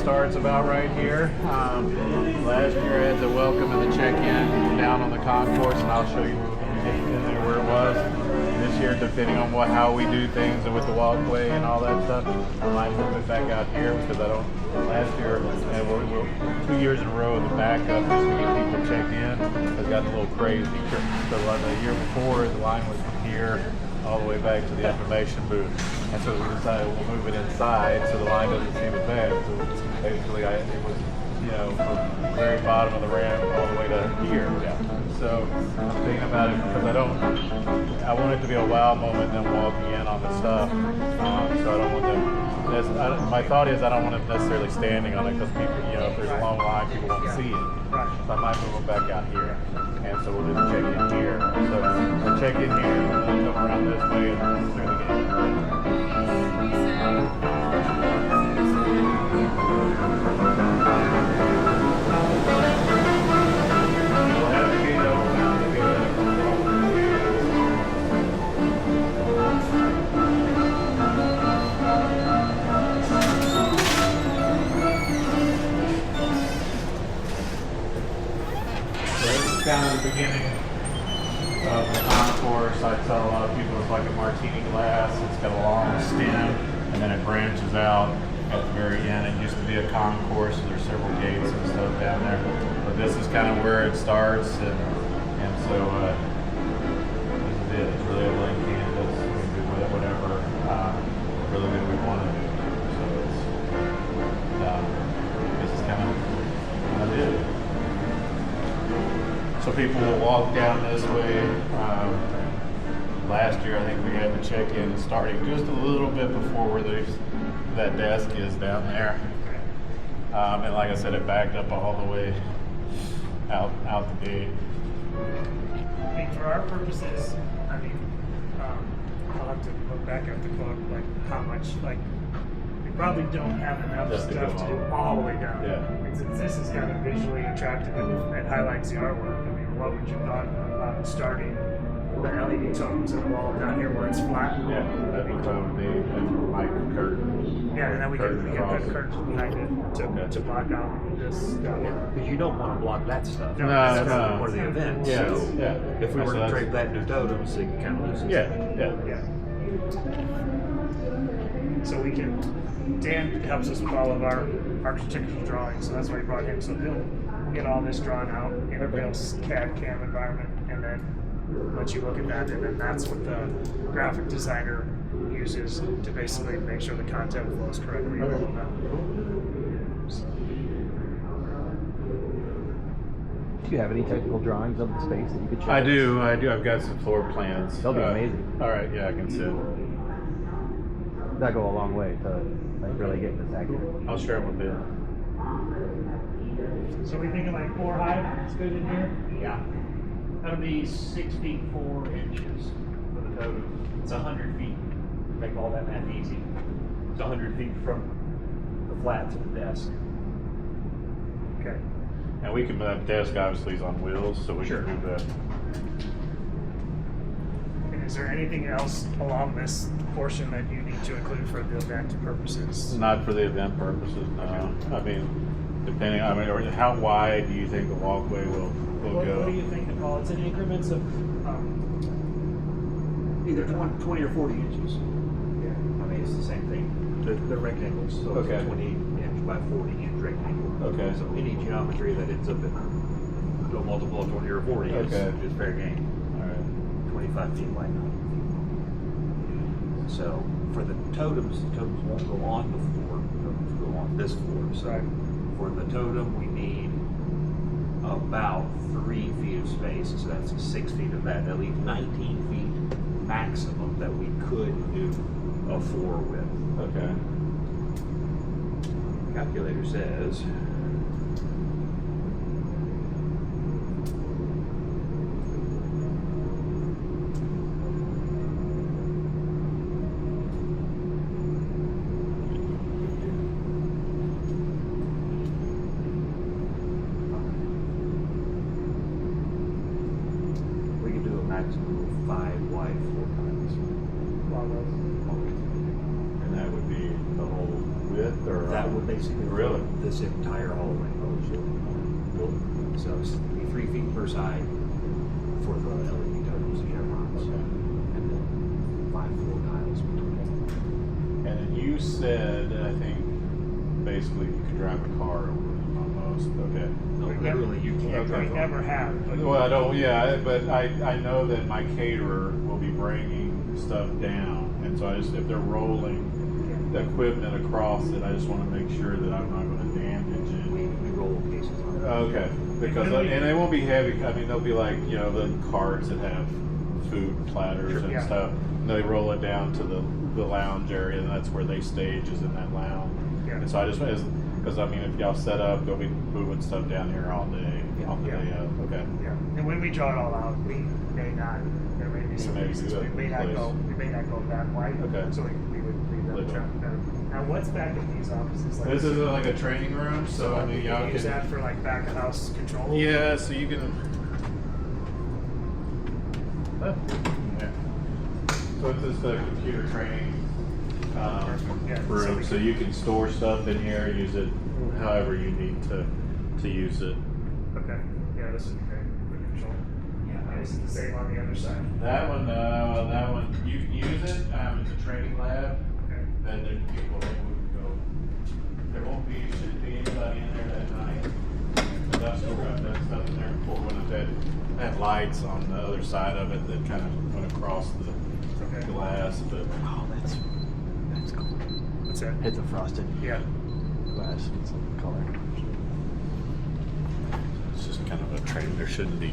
starts about right here. Last year I had the welcome and the check-in down on the concourse, and I'll show you in there where it was. This year, depending on how we do things and with the walkway and all that stuff, I might move it back out here because I don't. Last year, and we're 2 years in a row, the backup just to get people checked in has gotten a little crazy. So like the year before, the line was from here all the way back to the information booth, and so we decided we'll move it inside so the line doesn't seem as bad. So basically, it was, from the very bottom of the ramp all the way to here. Yeah. So I'm thinking about it because I want it to be a wow moment them walking in on the stuff. So I don't want them. My thought is I don't want them necessarily standing on it because people, if there's a long line, people won't see it. So I might move them back out here. And so we'll just check in here. So we'll check in here and then come around this way and through the gate. Kind of the beginning of the concourse. I tell a lot of people it's like a martini glass. It's got a long stem and then it branches out at the very end. It used to be a concourse, so there's several gates and stuff down there. But this is kind of where it starts, and so this is it. It's really a blank canvas. We can do whatever really that we want to do. So this is kind of it. So people will walk down this way. Last year, I think we had the check-in starting just a little bit before where that desk is down there. And like I said, it backed up all the way out the gate. I mean, for our purposes, I'll have to look back at the clock, like how much, we probably don't have enough stuff to do all the way down. Yeah. Since this is kind of visually attractive and highlights the artwork, what would you thought about starting the LED totems in the wall down here where it's flat? Yeah, that'd be fun with me. Like curtain. Yeah, and then we can put curtains behind it to block out this stuff. Because you don't want to block that stuff. No. For the event. Yeah, so yeah. If we were to drape that into totems, it kind of loses. Yeah. So Dan helps us with all of our architectural drawings, so that's why he brought him. So he'll get all this drawn out in a real CAD CAM environment, and then let you look at that, and then that's what the graphic designer uses to basically make sure the content flows correctly. Do you have any technical drawings of the space that you could show? I do. I've got some floor plans. They'll be amazing. All right, yeah, I can sit. That'll go a long way to really get this accurate. I'll share them with you. So we thinking like 4 high is good in here? Yeah. That'll be 6 feet 4 inches for the totem. It's 100 feet. Make all that math easy. It's 100 feet from the flat to the desk. Okay. And we can, that desk obviously is on wheels, so we can do that. And is there anything else along this portion that you need to include for the event purposes? Not for the event purposes, no. Depending, or how wide do you think the walkway will go? What do you think, Nicole? It's in increments of Either 20 or 40 inches. Yeah. It's the same thing. They're rectangles, so Okay. it's a 20 inch by 40 inch rectangle. Okay. So any geometry that ends up in a multiple of 20 or 40 is fair game. All right. 25 feet wide. So for the totems won't go on the floor. Totems go on this floor. So for the totem, we need about 3 feet of space. So that's 6 feet of that. That leaves 19 feet maximum that we could do a floor with. Okay. Calculator says we can do a maximum of 5 wide floor tiles. And that would be the whole width? Or, That would basically Really? this entire hallway. So it's 3 feet per side for the LED totems and chevrons, and then 5 floor tiles between. And then you said, I think, basically you could drive a car over them almost. Okay. No, literally, you can't We drive on. never have. But Well, I don't. Yeah, but I know that my caterer will be bringing stuff down, and so I just if they're rolling the equipment across it, I just want to make sure that I'm not going to damage it. We roll cases on. Okay, because and they won't be heavy. I mean, they'll be like the carts that have food platters and Yeah. stuff. And they roll it down to the lounge area, and that's where they stage is in that lounge. Yeah. And so I just because I mean, if y'all set up, they'll be moving stuff down here all day. Yeah. On the Yeah. day of. Okay. Yeah, and when we draw it all out, we may not. There may be some may reasons do we that may not place. go. We may not go that wide. Okay. So we would leave that Leave it. traffic down. Now, what's back in these offices? Like, This is like a training room, so I mean, you y'all can use can. that for like back of house control. Yeah, so you can. Yeah. So it's just a computer training Yeah, room, so you can store stuff in here, use it however you need to use it. Okay. Yeah, this is great. Good control. Yeah. This is the same on the other side. That one, you can use it. It's a training lab. Okay. Then there's people that would go. There won't be, shouldn't be anybody in there that night. But I've still got that stuff in there before when I had lights on the other side of it that kind of went across the Okay. glass. But Oh, that's cool. What's that? It's a frosted Yeah. glass. It's a color. it's just kind of a training. There shouldn't be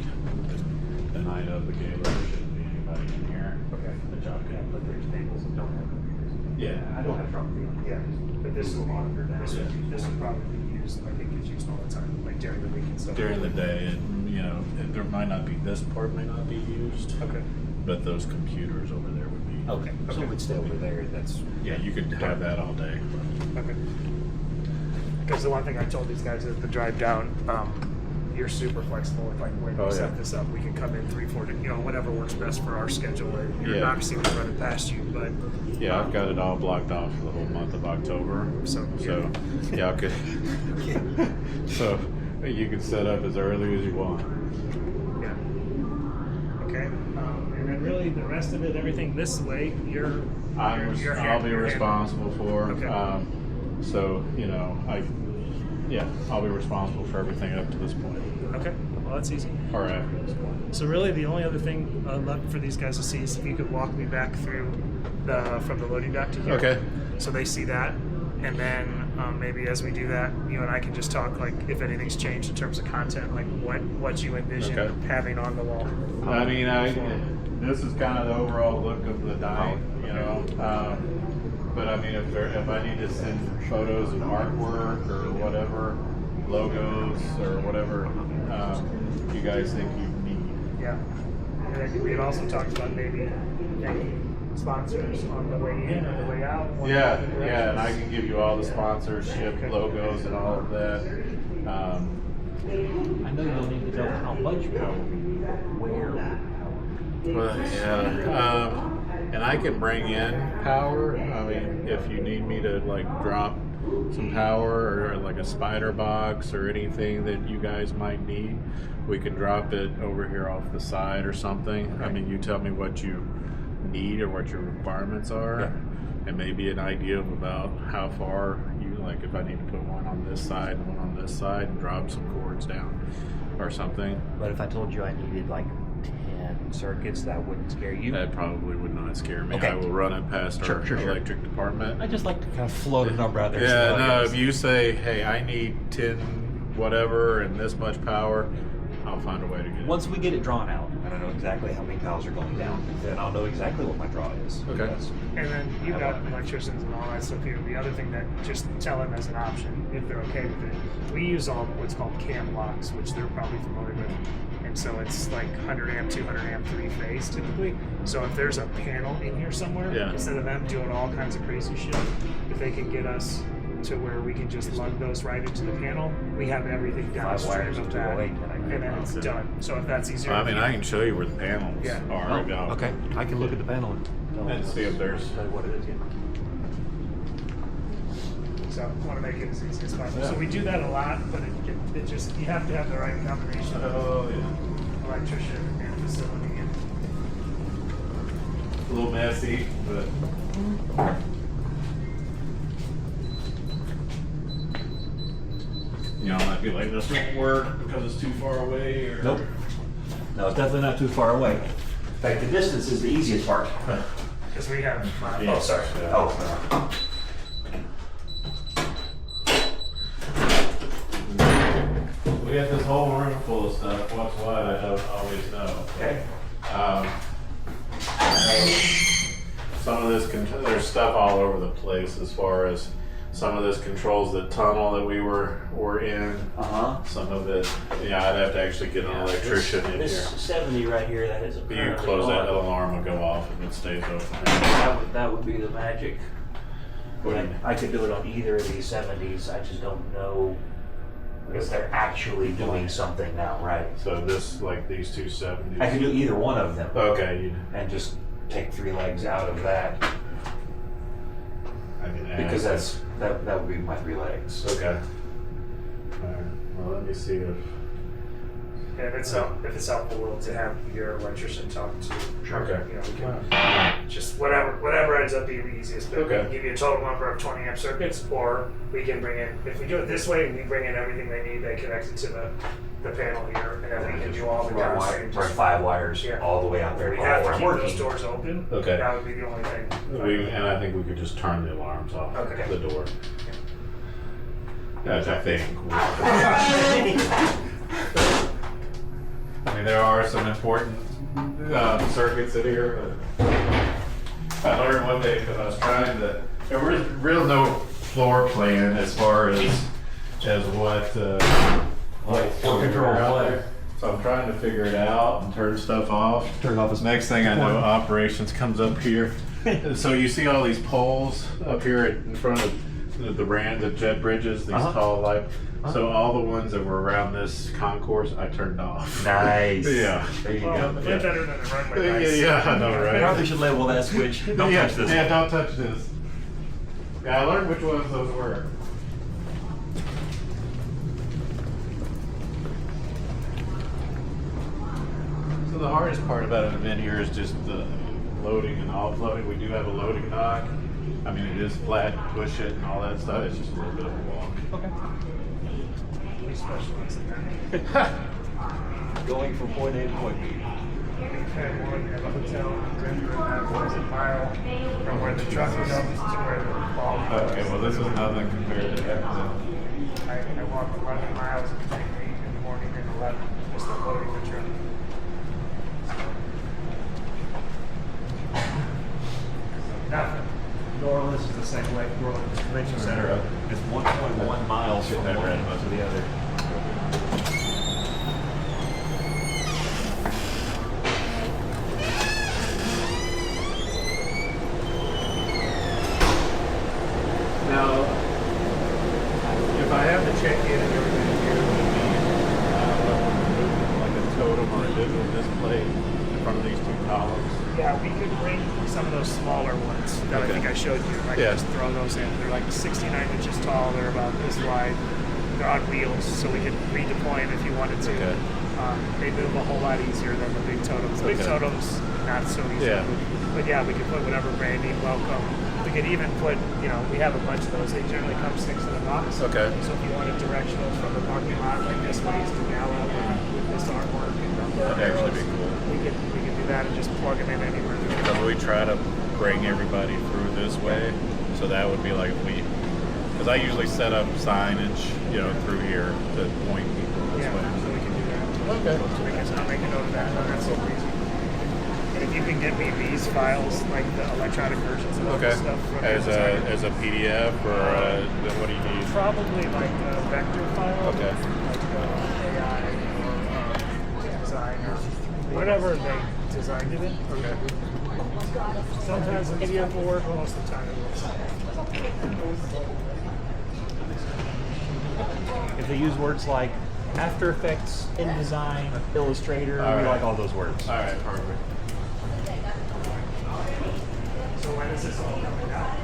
the night of the gala. There shouldn't be anybody in here. Okay. The job Yeah, can. but there's tables that don't have computers. Yeah. I don't have trouble with Yeah. But this will monitor that. this would probably be used. I think it's used all the time, like during the week and stuff. During the day, and there might not be this part may not be used. Okay. But those computers over there would be. Okay, so Okay. it's still over there, that's. Yeah, you could have that all day. Okay. Because the one thing I told these guys is the drive down, you're super flexible with like when Oh, you yeah. set this up. We can come in 3-4 whatever works best for our schedule. You're Yeah. obviously we're running past you, but Yeah, I've got it all blocked off for the whole month of October. So, Yeah, I could. So you can set up as early as you want. yeah. Okay. And then really the rest of it, everything this way, I'll be you're responsible for. Okay. So I'll be responsible for everything up to this point, Okay. Well, that's easy. or after this point. So really, the only other thing left for these guys to see is if you could walk me back through from the loading dock to here. Okay. So they see that, and then maybe as we do that, you and I can just talk like if anything's changed in terms of content, like what you envision Okay. having on the wall. I mean, this is kind of the overall look of the dine, but I mean, if I need to send photos and artwork or whatever, logos or whatever you guys think you need. Yeah. And then we had also talked about maybe any sponsors on the way in or the way out. Yeah, and I can give you all the sponsorship logos and all of that. I know you'll need to know how much power we need, where we need power. Well, yeah, and I can bring in power. I mean, if you need me to like drop some power or like a spider box or anything that you guys might need, we can drop it over here off the side or something. I mean, you tell me what you need or what your requirements are, Yeah. and maybe an idea of about how far you like. If I need to put one on this side and one on this side, and drop some cords down or something. But if I told you I needed like 10 circuits, that wouldn't scare you? That probably would not scare me. Okay. I will run it past our Sure. electric department. I just like to kind of float a number out there. Yeah, so no, it's- if you say, hey, I need 10 whatever and this much power, I'll find a way to get it. Once we get it drawn out, and I know exactly how many tiles are going down, then I'll know exactly what my draw is. Okay. Because And then you've got electricians and all that stuff here. The other thing that just tell them as an option, if they're okay with it, we use all what's called cam locks, which they're probably familiar with. And so it's like 100 amp, 200 amp, 3-phase typically. So if there's a panel in here somewhere, Yeah. instead of them doing all kinds of crazy shit, if they can get us to where we can just lug those right into the panel, we have everything 5 downstream wires of of that, 208, and I can and then it's Okay. done. So if that's easier, I mean, I can show you where the panels Yeah. are. Oh, okay. I can look at the panel and tell And see if there's- tell you what it is. Yeah. So I want to make it as easy as possible. Yeah. So we do that a lot, but it just, you have to have the right combination of Oh, yeah. electrician and facility. And A little messy, but. You know, I might be like, this won't work because it's too far away, or. Nope. No, it's definitely not too far away. In fact, the distance is the easiest part. because we have, Yeah. oh, sorry. Yeah. Oh, We got this whole room full of stuff. What's what, I don't always know. okay. Um, some of this, there's stuff all over the place as far as some of this controls the tunnel that we were in. Uh-huh. Some of it, yeah, I'd have to actually get an electrician in this here. 70 right here, that is You apparently close that, on. that alarm will go off if it stays open. That would be the magic. What do you- I could do it on either of these 70s. I just don't know if they're actually doing something now, right? So this, like these two 70s. I could do either one of them Okay, you, and just take 3 legs out of that I can add. because that would be my 3 legs. Okay. Alright, well, let me see if. And if it's helpful to have your electrician talk to, Okay. you know, we can just whatever ends up being the easiest. But we Okay. can give you a total number of 20 amp circuits, or we can bring in, if we do it this way, we bring in everything they need, they connect it to the panel here, and then we can do all the downstream. Run 5 wires Yeah. all the way out there. We have to all keep working. those doors open. Okay. That would be the only thing. And I think we could just turn the alarms off Okay. the door. That's, I think. I mean, there are some important circuits in here. But I learned one day because I was trying to. There was real no floor plan as far as what What control out what? there. So I'm trying to figure it out and turn stuff off. Turn off this Next thing I know, operations comes up here. So you see all these poles up here in front of the jet bridges, these tall light. So all the ones that were around this concourse, I turned off. Nice. Yeah. There you Well, go. way better than a runway. Yeah, yeah, I know, right? Probably should label that switch. Don't yeah, touch this. Yeah, don't touch this. Yeah, I learned which ones those were. So the hardest part about an event here is just the loading and offloading. We do have a loading dock. I mean, it is flat, push it and all that stuff. It's just a little bit of a walk. Okay. We specialize in that. Going from point A to point B. We've had one at a hotel in Denver that was a mile from where the truck comes to where the ball goes. Okay, well, this is nothing compared to that. I walked 11 miles between 8 in the morning and 11 just unloading the truck. Nothing. New Orleans is the same way. New Orleans Convention Center. It's 1.1 miles from Get that one red end button. to the other. Now, if I have to check in and everything here, would it be like a totem or a digital display in front of these two columns? Yeah, we could bring some of those smaller ones that Okay. I think I showed you. I Yeah. could just throw those in. They're like 69 inches tall. They're about this wide. They're on wheels, so we could redeploy them if you wanted to. Okay. They move a whole lot easier than the big totems. Big Okay. totems, not so easy. Yeah. But yeah, we could put whatever branding, welcome. We could even put, you know, we have a bunch of those. They generally come 6 in a box. Okay. So if you wanted directionals from the parking lot, like this way to Gallo with this artwork and That'd actually be cool. we could do that and just plug them in anywhere. Because we try to bring everybody through this way, so that would be like if we, because I usually set up signage, you know, through here to point people this Yeah, so way. we can do that. Okay. So we can I'll make a note of that. That's so easy. And if you can get me these files, like the electronic versions of Okay. this stuff, from As the designer. a PDF or what do you need? Probably like a vector file, Okay. like AI or design or whatever they designed it in. Okay. Sometimes the PDF will work, most of the time it will. If they use words like After Effects, InDesign, Illustrator, All we right. like all those words. All right, perfect. So when is this all coming out?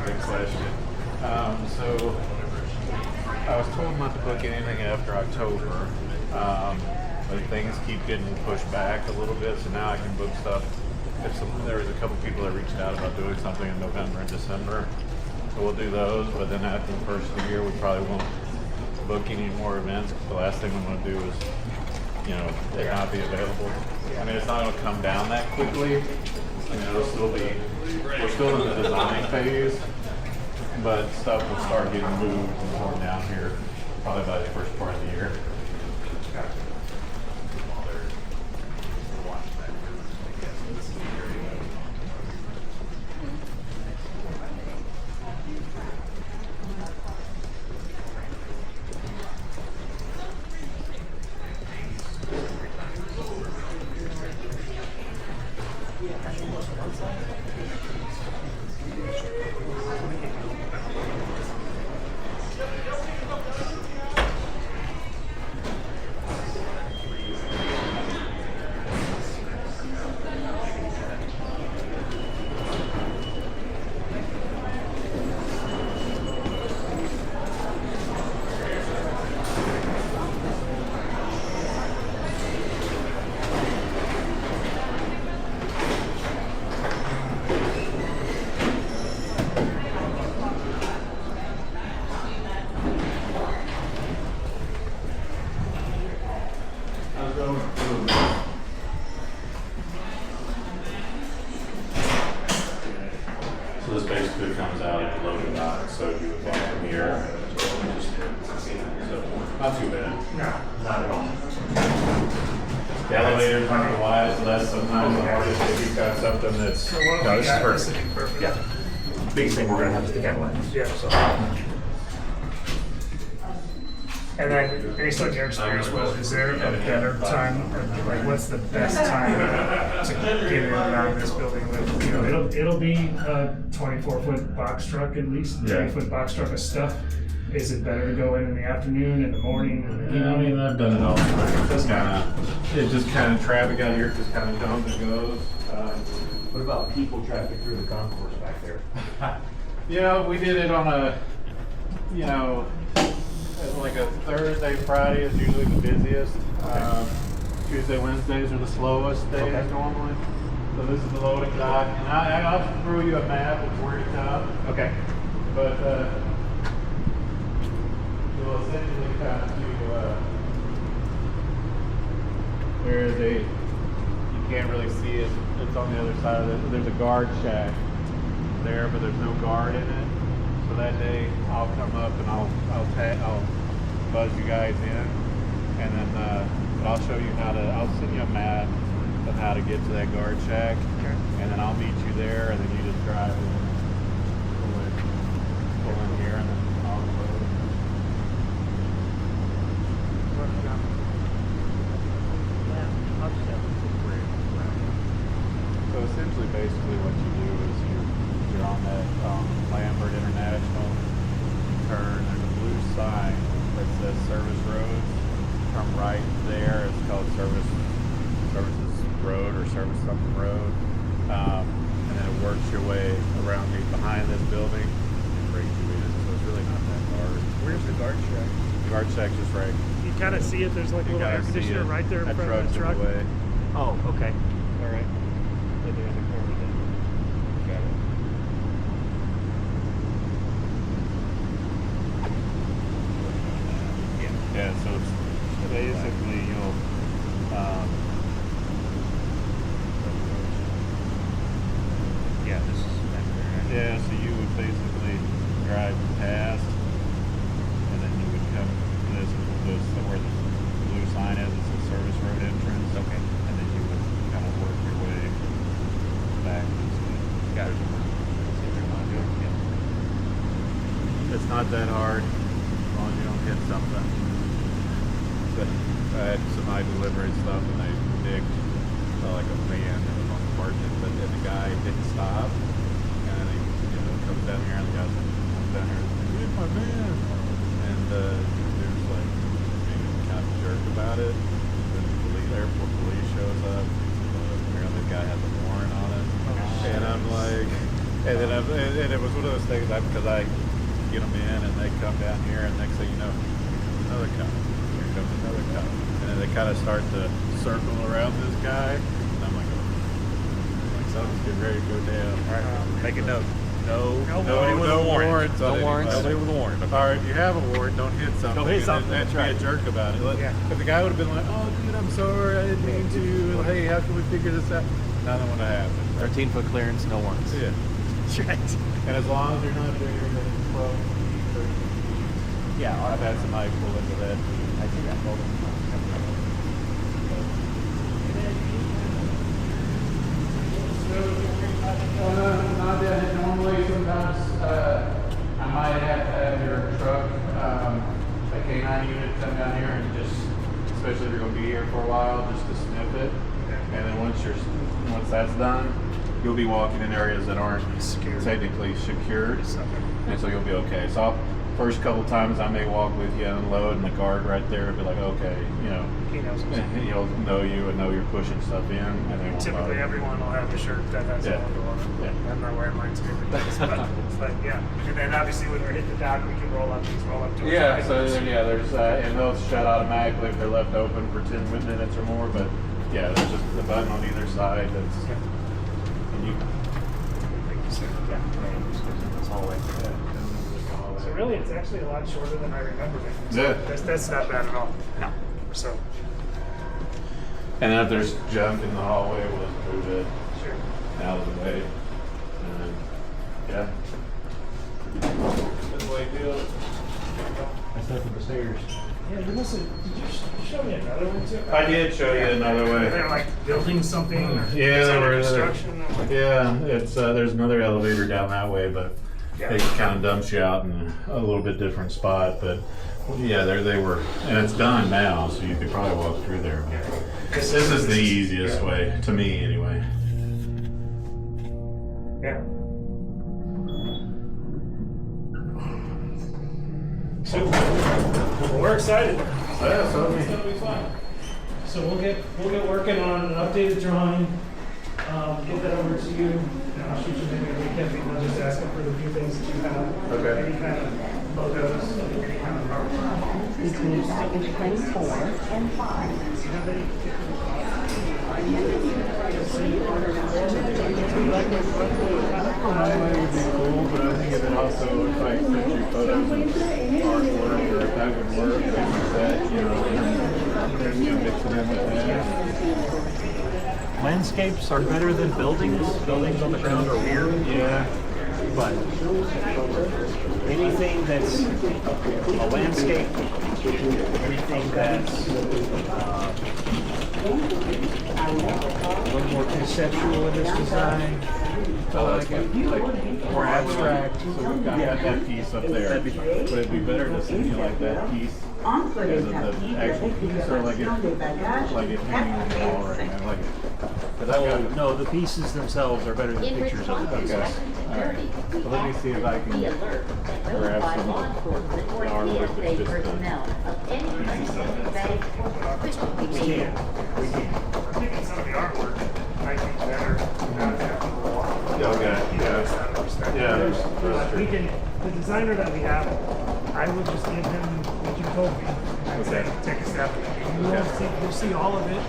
Good question. So I was told not to book anything after October, but things keep getting pushed back a little bit. So now I can book stuff. There was a couple people that reached out about doing something in November and December, so we'll do those. But then after the first of the year, we probably won't book any more events. The last thing we want to do is, it not be available. I mean, it's not going to come down that quickly. We're still in the design phase, but stuff will start getting moved and torn down here probably by the first part of the year. So this basically comes out in a loaded dock, so you would walk from here. So not too bad. No, not at all. The elevators aren't wide, so that's sometimes the hardest if you've got something that's. So what No, we this is got, perfect. this would be perfect. Yeah. Biggest thing we're gonna have is the catalyst. Yeah. So, And then, based on your experience, is there a better time, or like, what's the best time to get in and out of this building with, it'll be a 24-foot box truck at least, 30-foot box truck of stuff. Is it better to go in the afternoon, in the morning? Yeah, I mean, I've done it all. It just kind of traffic out here just kind of comes and goes. what about people traffic through the concourse back there? We did it on a, like a Thursday, Friday is usually the busiest. Tuesday, Wednesdays are the slowest days normally. So this is the loading dock. And I'll throw you a map of where to come. Okay. But you'll essentially come to there is you can't really see it. It's on the other side of it. There's a guard shack there, but there's no guard in it. So that day I'll come up and I'll buzz you guys in, and then but I'll show you I'll send you a map of how to get to that guard shack, and then I'll meet you there, and then you just drive in, pull in here, and then I'll load. So essentially, basically what you do is you're on that Lambert International turn. There's a blue sign that says Service Roads. Turn right there. It's called Services Road or Service something Road. And then it works your way around behind this building and brings you in. So it's really not that hard. Where's the guard shack? The guard shack's just right. You kind of see it, there's like a You little air gotta see conditioner it. right there in That front of the truck's truck. in the way. Oh, okay. All right. Right there in the corner then. Got it. Yeah, so it's basically Yeah, this is back there. so you would basically drive past, and then you would come to this where the blue sign is. It's a service road entrance. Okay. And then you would kind of work your way back this way. Got it. It's not that hard as long as you don't hit something. But I had somebody deliver stuff and they nicked like a van that was on the market, but then the guy didn't stop. And then he comes down here and the guy's like, comes down here and says, "Here's my van." And there's like being kind of a jerk about it. Then the airport police shows up. Apparently the guy has a warrant on it. And I'm like, and it was one of those things because I get them in, and they come down here, and next thing you know, another cup. Here comes another cup, and then they kind of start to circle around this guy, and I'm like, something's getting ready to go down. All right, make a note. Nobody with a warrant. No warrants. Nobody with a warrant. All right, if you have a warrant, don't hit something. Don't hit something, And that's be right. a jerk about it. Like, Yeah. if the guy would have been like, "Oh, dude, I'm sorry, I didn't mean to. Hey, how can we figure this out?" Nothing would have happened. 13-foot clearance, no warrants. Yeah. That's right. And as long as you're not bigger than 12 feet, 13 feet. Yeah, I've had somebody pull into that. I see that. Not that normally. Sometimes I might have to have your truck, a K9 unit, come down here and just, especially if you're going to be here for a while, just to sniff it. And then once that's done, you'll be walking in areas that aren't Secured. technically secured, Okay. and so you'll be okay. So first couple times I may walk with you and unload, and the guard right there will be like, okay, you know. He knows. He'll know you and know you're pushing stuff in, and they won't bother Typically, you. everyone will have the shirt that has Yeah. a logo on it. Yeah. I'm not wearing mine today, but yeah. And then obviously when we're hitting the dock, we can roll up to it. Yeah, so then, yeah, there's and those shut automatically if they're left open for 10 minutes or more. But yeah, there's just the button on either side. That's and you. This hallway. So really, it's actually a lot shorter than I remembered it. So Yeah. that's not bad at all. No. So And then if there's junk in the hallway, we'll just move it sure. out of the way. And then, yeah. That's the way it feels. That's up the stairs. Yeah, you must have. Did you show me another one too? I did show you another way. They're like building something. Or Yeah, is they that were. construction. I'm like, Yeah, it's there's another elevator down that way, but Yeah. it kind of dumps you out in a little bit different spot. But yeah, there they were, and it's done now, so you could probably walk through there. This is the easiest way to me, anyway. Yeah. So well, we're excited. Yeah, so it's gonna be fun. So we'll get working on an updated drawing. Get that over to you. I'll shoot you maybe a weekend. I'll just ask them for the few things that you have. Okay. Any kind of logos, any kind of art. Between package claim 4 and 5. Do you have any? It would be cool, but I think if it also looks like picture photos of artwork, or if that would work, maybe that, you know, mix it in with that. Landscapes are better than buildings. Buildings on the ground are weird. Yeah. But anything that's a landscape, anything that's a little more conceptual in this design, So like more abstract. So we've got that piece up there. That'd be fine. Would it be better to simulate that piece as the actual piece, or like it hanging on the wall right now? Like, cause I've got, no, the pieces themselves are better than pictures of the okay. pieces. All right. So let me see if I can grab some of the artwork that's just We can. I think it's some of the artwork might be better. Okay, yeah. Yeah, that's We true. can, the designer that we have, I would just give him what you told me. I'd say, take a step. You'll see all of it.